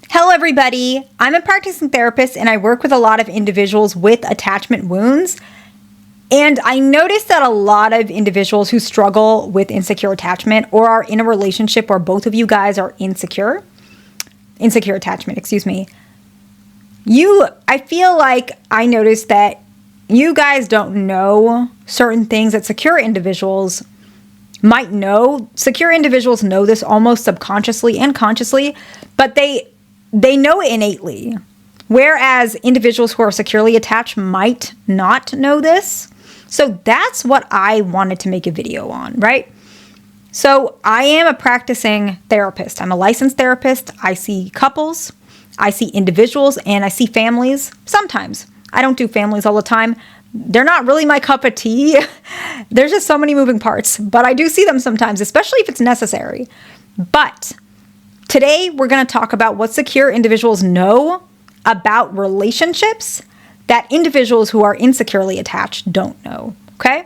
Hello, everybody. I'm a practicing therapist and I work with a lot of individuals with attachment wounds. And I noticed that a lot of individuals who struggle with insecure attachment or are in a relationship where both of you guys are insecure attachment, I feel like I noticed that you guys don't know certain things that secure individuals might know. Secure individuals know this almost subconsciously and consciously, but they know it innately. Whereas individuals who are securely attached might not know this. So that's what I wanted to make a video on, right? So I am a practicing therapist. I'm a licensed therapist. I see couples, I see individuals, and I see families sometimes. I don't do families all the time. They're not really my cup of tea. There's just so many moving parts, but I do see them sometimes, especially if it's necessary. But today we're going to talk about what secure individuals know about relationships that individuals who are insecurely attached don't know, okay?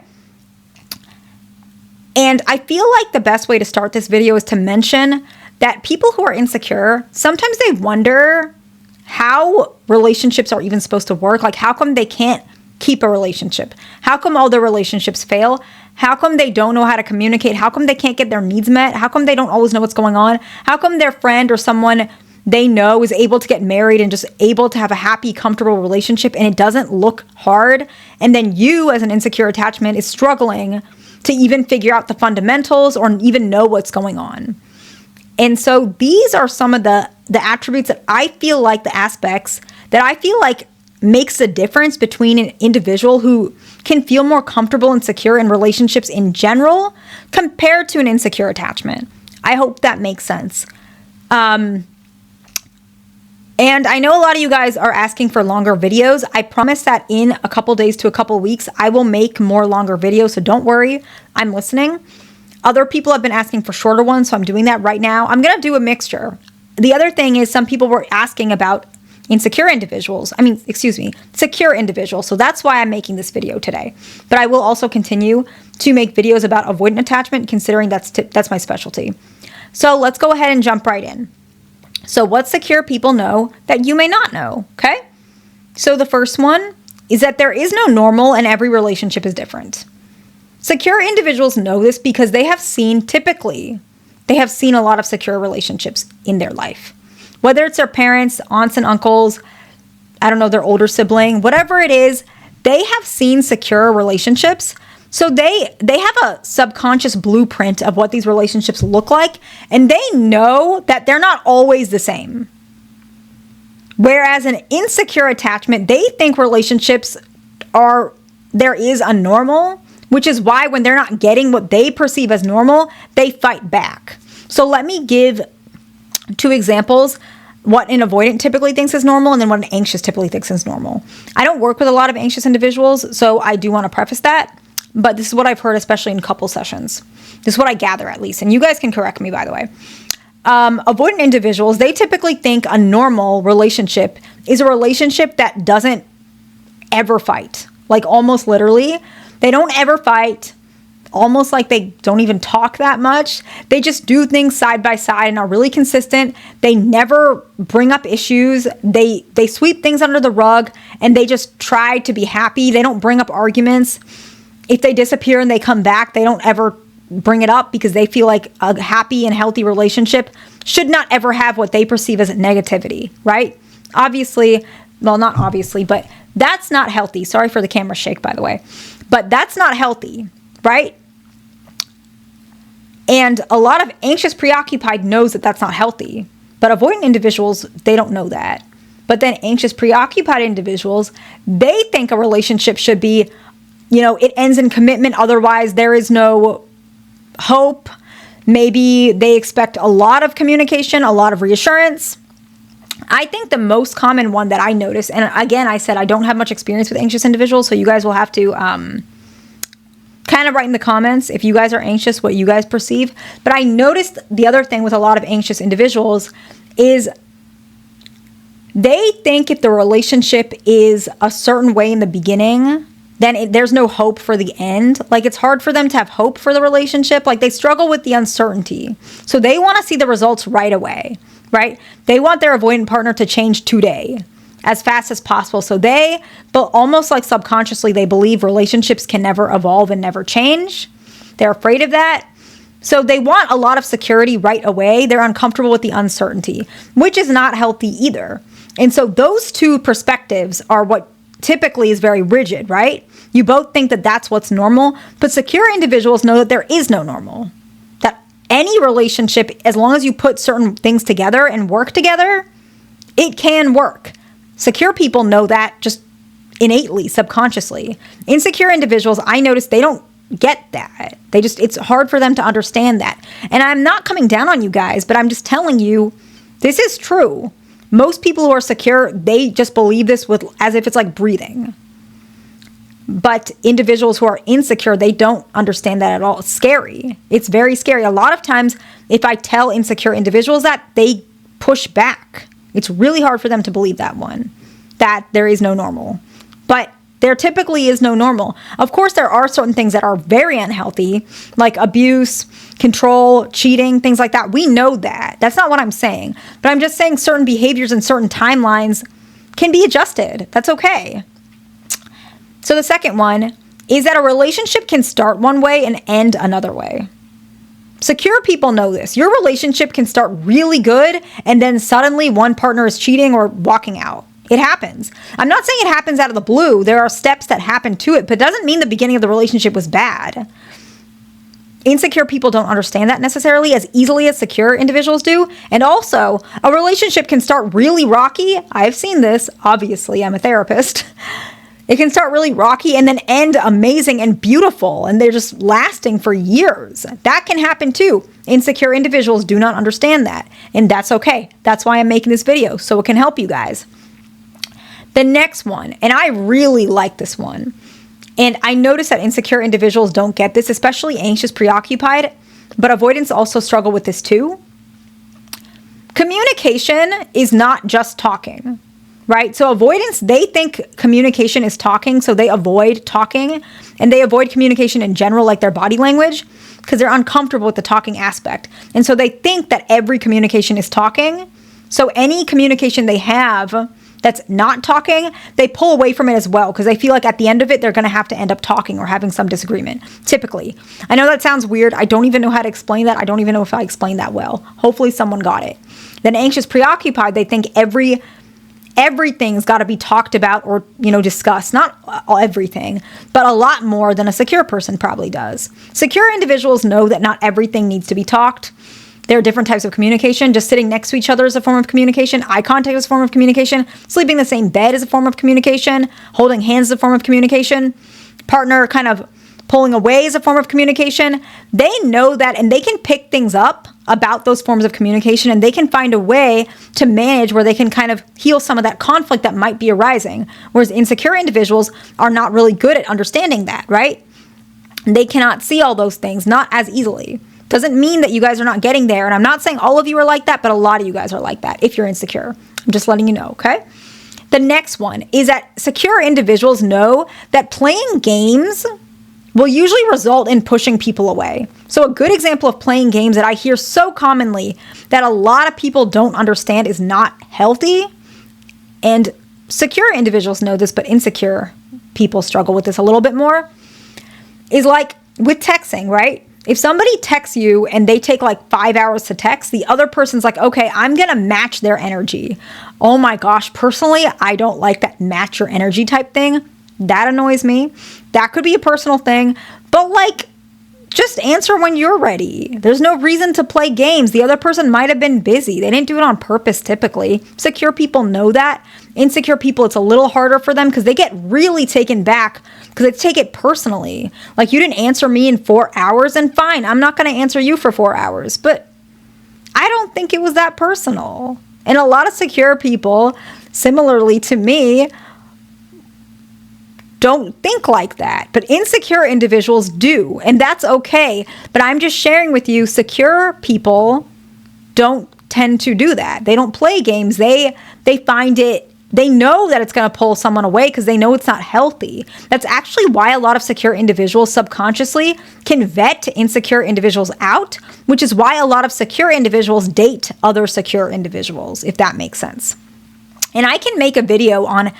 And I feel like the best way to start this video is to mention that people who are insecure, sometimes they wonder how relationships are even supposed to work. Like, how come they can't keep a relationship? How come all their relationships fail? How come they don't know how to communicate? How come they can't get their needs met? How come they don't always know what's going on? How come their friend or someone they know is able to get married and just able to have a happy, comfortable relationship and it doesn't look hard? And then you, as an insecure attachment, is struggling to even figure out the fundamentals or even know what's going on. And so these are some of the attributes that I feel like, the aspects that I feel like makes a difference between an individual who can feel more comfortable and secure in relationships in general compared to an insecure attachment. I hope that makes sense. And I know a lot of you guys are asking for longer videos. I promise that in a couple days to a couple weeks, I will make more longer videos. So don't worry, I'm listening. Other people have been asking for shorter ones, so I'm doing that right now. I'm going to do a mixture. The other thing is some people were asking about secure individuals. So that's why I'm making this video today. But I will also continue to make videos about avoidant attachment, considering that's my specialty. So let's go ahead and jump right in. So what secure people know that you may not know, okay? So the first one is that there is no normal and every relationship is different. Secure individuals know this because they have seen a lot of secure relationships in their life. Whether it's their parents, aunts and uncles, their older sibling, whatever it is, they have seen secure relationships. So they have a subconscious blueprint of what these relationships look like, and they know that they're not always the same. Whereas an insecure attachment, they think relationships there is a normal, which is why when they're not getting what they perceive as normal, they fight back. So let me give 2 examples, what an avoidant typically thinks is normal and then what an anxious typically thinks is normal. I don't work with a lot of anxious individuals, so I do want to preface that, but this is what I've heard, especially in couple sessions. This is what I gather, at least, and you guys can correct me, by the way. Avoidant individuals, they typically think a normal relationship is a relationship that doesn't ever fight, like almost literally. They don't ever fight, almost like they don't even talk that much. They just do things side by side and are really consistent. They never bring up issues. They sweep things under the rug and they just try to be happy. They don't bring up arguments. If they disappear and they come back, they don't ever bring it up because they feel like a happy and healthy relationship should not ever have what they perceive as negativity, right? Obviously, well, not obviously, but that's not healthy. Sorry for the camera shake, by the way. But that's not healthy, right? And a lot of anxious preoccupied knows that that's not healthy. But avoidant individuals, they don't know that. But then anxious preoccupied individuals, they think a relationship should be, it ends in commitment. Otherwise, there is no hope. Maybe they expect a lot of communication, a lot of reassurance. I think the most common one that I notice, and again, I said I don't have much experience with anxious individuals, so you guys will have to kind of write in the comments if you guys are anxious, what you guys perceive. But I noticed the other thing with a lot of anxious individuals is they think if the relationship is a certain way in the beginning, then there's no hope for the end. Like, it's hard for them to have hope for the relationship. Like, they struggle with the uncertainty. So they want to see the results right away. right? They want their avoidant partner to change today as fast as possible. So but almost like subconsciously, they believe relationships can never evolve and never change. They're afraid of that. So they want a lot of security right away. They're uncomfortable with the uncertainty, which is not healthy either. And so those two perspectives are what typically is very rigid, right? You both think that that's what's normal, but secure individuals know that there is no normal. That any relationship, as long as you put certain things together and work together, it can work. Secure people know that just innately, subconsciously. Insecure individuals, I notice they don't get that. It's hard for them to understand that. And I'm not coming down on you guys, but I'm just telling you, this is true. Most people who are secure, they just believe this as if it's like breathing. But individuals who are insecure, they don't understand that at all. It's scary. It's very scary. A lot of times, if I tell insecure individuals that, they push back. It's really hard for them to believe that there is no normal. But there typically is no normal. Of course, there are certain things that are very unhealthy, like abuse, control, cheating, things like that. We know that. That's not what I'm saying. But I'm just saying certain behaviors and certain timelines can be adjusted. That's okay. So the second one is that a relationship can start one way and end another way. Secure people know this. Your relationship can start really good and then suddenly one partner is cheating or walking out. It happens. I'm not saying it happens out of the blue. There are steps that happen to it, but it doesn't mean the beginning of the relationship was bad. Insecure people don't understand that necessarily as easily as secure individuals do. And also, a relationship can start really rocky. I've seen this. Obviously, I'm a therapist. It can start really rocky and then end amazing and beautiful, and they're just lasting for years. That can happen too. Insecure individuals do not understand that, and that's okay. That's why I'm making this video, so it can help you guys. The next one, and I really like this one, and I notice that insecure individuals don't get this, especially anxious, preoccupied, but avoidants also struggle with this too. Communication is not just talking, right? So avoidants, they think communication is talking, so they avoid talking, and they avoid communication in general, like their body language, because they're uncomfortable with the talking aspect. And so they think that every communication is talking. So any communication they have that's not talking, they pull away from it as well because they feel like at the end of it, they're going to have to end up talking or having some disagreement, typically. I know that sounds weird. I don't even know how to explain that. I don't even know if I explained that well. Hopefully someone got it. Then anxious, preoccupied, they think everything's got to be talked about or, discussed. Not everything, but a lot more than a secure person probably does. Secure individuals know that not everything needs to be talked. There are different types of communication. Just sitting next to each other is a form of communication. Eye contact is a form of communication. Sleeping in the same bed is a form of communication. Holding hands is a form of communication. Partner kind of pulling away is a form of communication. They know that, and they can pick things up about those forms of communication, and they can find a way to manage where they can kind of heal some of that conflict that might be arising. Whereas insecure individuals are not really good at understanding that, right? They cannot see all those things, not as easily. Doesn't mean that you guys are not getting there. And I'm not saying all of you are like that, but a lot of you guys are like that if you're insecure. I'm just letting you know, okay? The next one is that secure individuals know that playing games will usually result in pushing people away. So a good example of playing games that I hear so commonly that a lot of people don't understand is not healthy. And secure individuals know this, but insecure people struggle with this a little bit more. Is like with texting, right? If somebody texts you and they take like 5 hours to text, the other person's like, okay, I'm going to match their energy. Oh my gosh, personally, I don't like that match your energy type thing. That annoys me. That could be a personal thing, but like, just answer when you're ready. There's no reason to play games. The other person might have been busy. They didn't do it on purpose typically. Secure people know that. Insecure people, it's a little harder for them because they get really taken back because they take it personally. Like, you didn't answer me in 4 hours, and fine, I'm not going to answer you for 4 hours. But I don't think it was that personal. And a lot of secure people, similarly to me, don't think like that. But insecure individuals do, and that's okay. But I'm just sharing with you, secure people don't tend to do that. They don't play games. They find it they know that it's going to pull someone away because they know it's not healthy. That's actually why a lot of secure individuals subconsciously can vet insecure individuals out, which is why a lot of secure individuals date other secure individuals, if that makes sense. And I can make a video on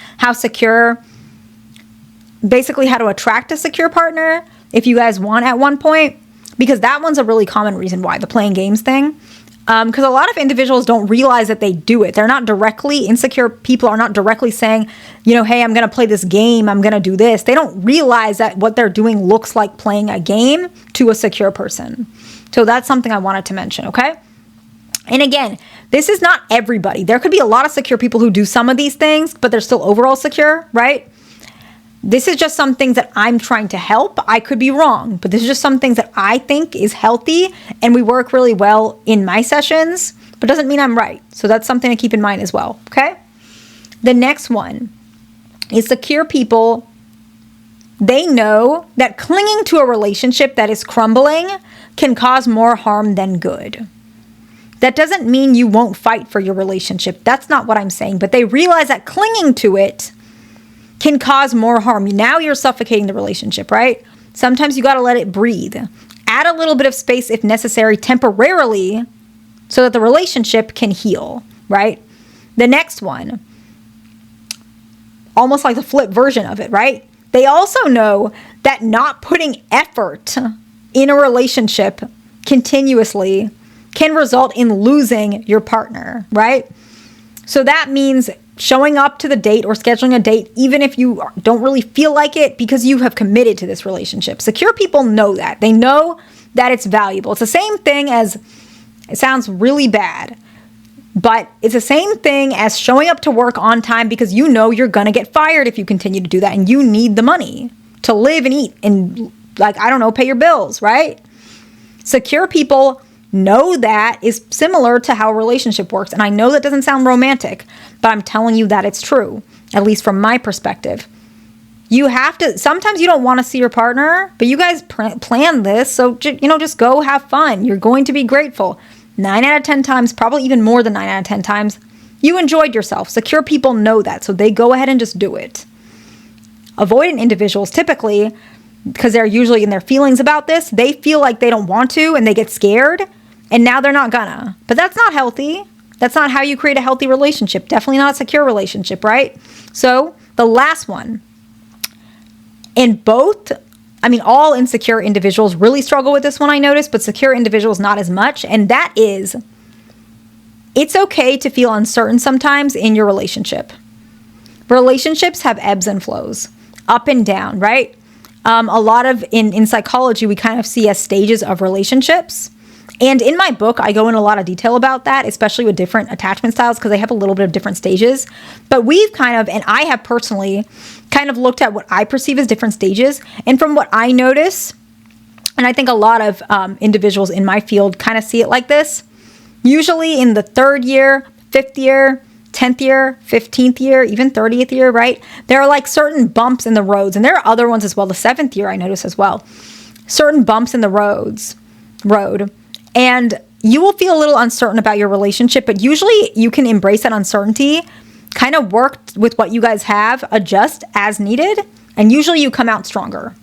basically how to attract a secure partner if you guys want at one point, because that one's a really common reason why, the playing games thing. Because a lot of individuals don't realize that they do it. Insecure people are not directly saying, hey, I'm going to play this game, I'm going to do this. They don't realize that what they're doing looks like playing a game to a secure person. So that's something I wanted to mention, okay? And again, this is not everybody. There could be a lot of secure people who do some of these things, but they're still overall secure, right? This is just some things that I'm trying to help. I could be wrong, but this is just some things that I think is healthy and we work really well in my sessions, but doesn't mean I'm right. So that's something to keep in mind as well, okay? The next one is secure people. They know that clinging to a relationship that is crumbling can cause more harm than good. That doesn't mean you won't fight for your relationship. That's not what I'm saying, but they realize that clinging to it can cause more harm. Now you're suffocating the relationship, right? Sometimes you got to let it breathe. Add a little bit of space if necessary temporarily so that the relationship can heal, right? The next one, almost like the flip version of it, right? They also know that not putting effort in a relationship continuously can result in losing your partner, right? So that means showing up to the date or scheduling a date, even if you don't really feel like it, because you have committed to this relationship. Secure people know that. They know that it's valuable. It's the same thing as, it sounds really bad, but it's the same thing as showing up to work on time because you know you're going to get fired if you continue to do that, and you need the money to live and eat and, pay your bills, right? Secure people know that is similar to how a relationship works. And I know that doesn't sound romantic, but I'm telling you that it's true, at least from my perspective. You have to, sometimes you don't want to see your partner, but you guys plan this. So, just go have fun. You're going to be grateful. 9 out of 10 times, probably even more than 9 out of 10 times, you enjoyed yourself. Secure people know that. So they go ahead and just do it. Avoidant individuals typically, because they're usually in their feelings about this, they feel like they don't want to and they get scared. And now they're not gonna. But that's not healthy. That's not how you create a healthy relationship. Definitely not a secure relationship, right? So the last one. And all insecure individuals really struggle with this one, I noticed, but secure individuals not as much. And that is, it's okay to feel uncertain sometimes in your relationship. Relationships have ebbs and flows, up and down, right? A lot of, in psychology, we kind of see as stages of relationships. And in my book, I go in a lot of detail about that, especially with different attachment styles, because they have a little bit of different stages. But I have personally kind of looked at what I perceive as different stages. And from what I notice, and I think a lot of individuals in my field kind of see it like this, usually in the 3rd year, 5th year, 10th year, 15th year, even 30th year, right? There are certain bumps in the roads. And there are other ones as well. The 7th year, I notice as well. Certain bumps in the road. And you will feel a little uncertain about your relationship, but usually you can embrace that uncertainty, kind of work with what you guys have, adjust as needed, and usually you come out stronger,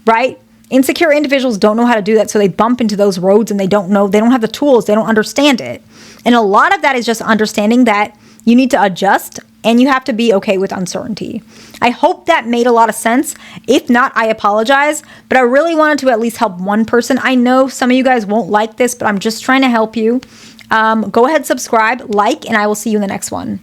right? Insecure individuals don't know how to do that, so they bump into those roads and they don't have the tools, they don't understand it. And a lot of that is just understanding that you need to adjust and you have to be okay with uncertainty. I hope that made a lot of sense. If not, I apologize, but I really wanted to at least help one person. I know some of you guys won't like this, but I'm just trying to help you. Go ahead, subscribe, and I will see you in the next one.